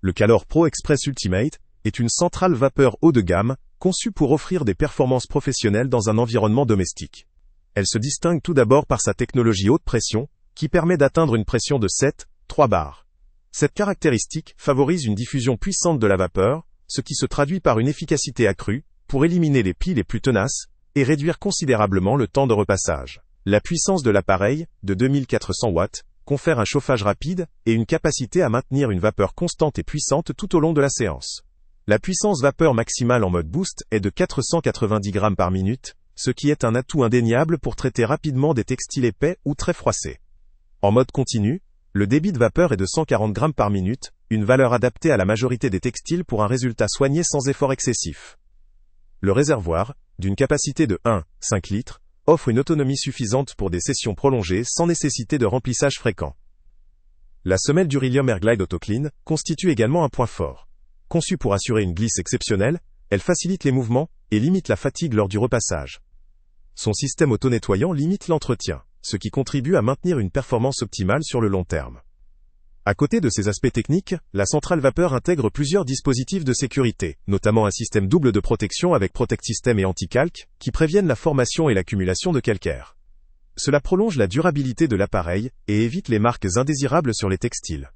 Le Calor Pro Express Ultimate est une centrale vapeur haut de gamme, conçue pour offrir des performances professionnelles dans un environnement domestique. Elle se distingue tout d'abord par sa technologie haute pression, qui permet d'atteindre une pression de 7,3 bars. Cette caractéristique favorise une diffusion puissante de la vapeur, ce qui se traduit par une efficacité accrue, pour éliminer les plis les plus tenaces, et réduire considérablement le temps de repassage. La puissance de l'appareil, de 2400 watts, confère un chauffage rapide, et une capacité à maintenir une vapeur constante et puissante tout au long de la séance. La puissance vapeur maximale en mode boost est de 490 grammes par minute, ce qui est un atout indéniable pour traiter rapidement des textiles épais ou très froissés. En mode continu, le débit de vapeur est de 140 grammes par minute, une valeur adaptée à la majorité des textiles pour un résultat soigné sans effort excessif. Le réservoir, d'une capacité de 1,5 litres, offre une autonomie suffisante pour des sessions prolongées sans nécessité de remplissage fréquent. La semelle Durilium Airglide AutoClean constitue également un point fort. Conçue pour assurer une glisse exceptionnelle, elle facilite les mouvements et limite la fatigue lors du repassage. Son système auto-nettoyant limite l'entretien, ce qui contribue à maintenir une performance optimale sur le long terme. À côté de ces aspects techniques, la centrale vapeur intègre plusieurs dispositifs de sécurité, notamment un système double de protection avec Protect System et anti-calque, qui préviennent la formation et l'accumulation de calcaire. Cela prolonge la durabilité de l'appareil et évite les marques indésirables sur les textiles.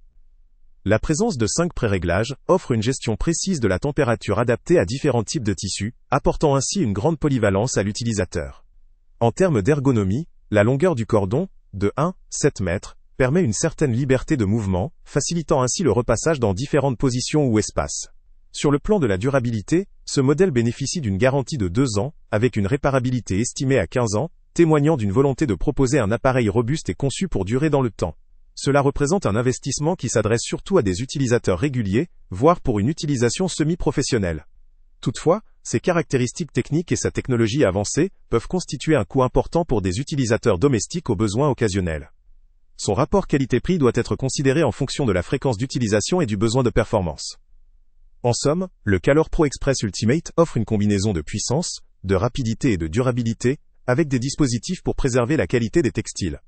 La présence de 5 pré-réglages offre une gestion précise de la température adaptée à différents types de tissus, apportant ainsi une grande polyvalence à l'utilisateur. En termes d'ergonomie, la longueur du cordon, de 1,7 mètres, permet une certaine liberté de mouvement, facilitant ainsi le repassage dans différentes positions ou espaces. Sur le plan de la durabilité, ce modèle bénéficie d'une garantie de 2 ans, avec une réparabilité estimée à 15 ans, témoignant d'une volonté de proposer un appareil robuste et conçu pour durer dans le temps. Cela représente un investissement qui s'adresse surtout à des utilisateurs réguliers, voire pour une utilisation semi-professionnelle. Toutefois, ses caractéristiques techniques et sa technologie avancée peuvent constituer un coût important pour des utilisateurs domestiques aux besoins occasionnels. Son rapport qualité-prix doit être considéré en fonction de la fréquence d'utilisation et du besoin de performance. En somme, le Calor Pro Express Ultimate offre une combinaison de puissance, de rapidité et de durabilité, avec des dispositifs pour préserver la qualité des textiles.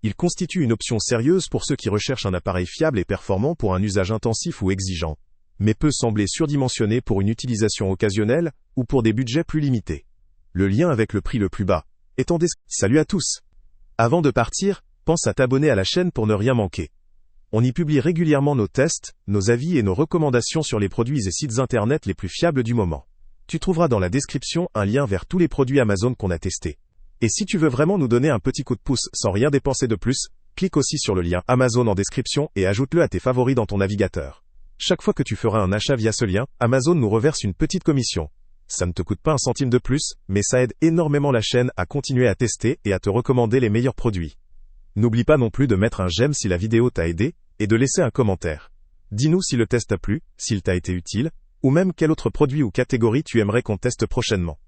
Il constitue une option sérieuse pour ceux qui recherchent un appareil fiable et performant pour un usage intensif ou exigeant, mais peut sembler surdimensionné pour une utilisation occasionnelle ou pour des budgets plus limités. Le lien avec le prix le plus bas est en description. Salut à tous! Avant de partir, pense à t'abonner à la chaîne pour ne rien manquer. On y publie régulièrement nos tests, nos avis et nos recommandations sur les produits et sites internet les plus fiables du moment. Tu trouveras dans la description un lien vers tous les produits Amazon qu'on a testés. Et si tu veux vraiment nous donner un petit coup de pouce sans rien dépenser de plus, clique aussi sur le lien Amazon en description et ajoute-le à tes favoris dans ton navigateur. Chaque fois que tu feras un achat via ce lien, Amazon nous reverse une petite commission. Ça ne te coûte pas un centime de plus, mais ça aide énormément la chaîne à continuer à tester et à te recommander les meilleurs produits. N'oublie pas non plus de mettre un j'aime si la vidéo t'a aidé, et de laisser un commentaire. Dis-nous si le test t'a plu, s'il t'a été utile, ou même quel autre produit ou catégorie tu aimerais qu'on teste prochainement.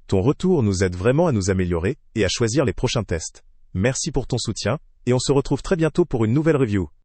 Ton retour nous aide vraiment à nous améliorer, et à choisir les prochains tests. Merci pour ton soutien, et on se retrouve très bientôt pour une nouvelle review.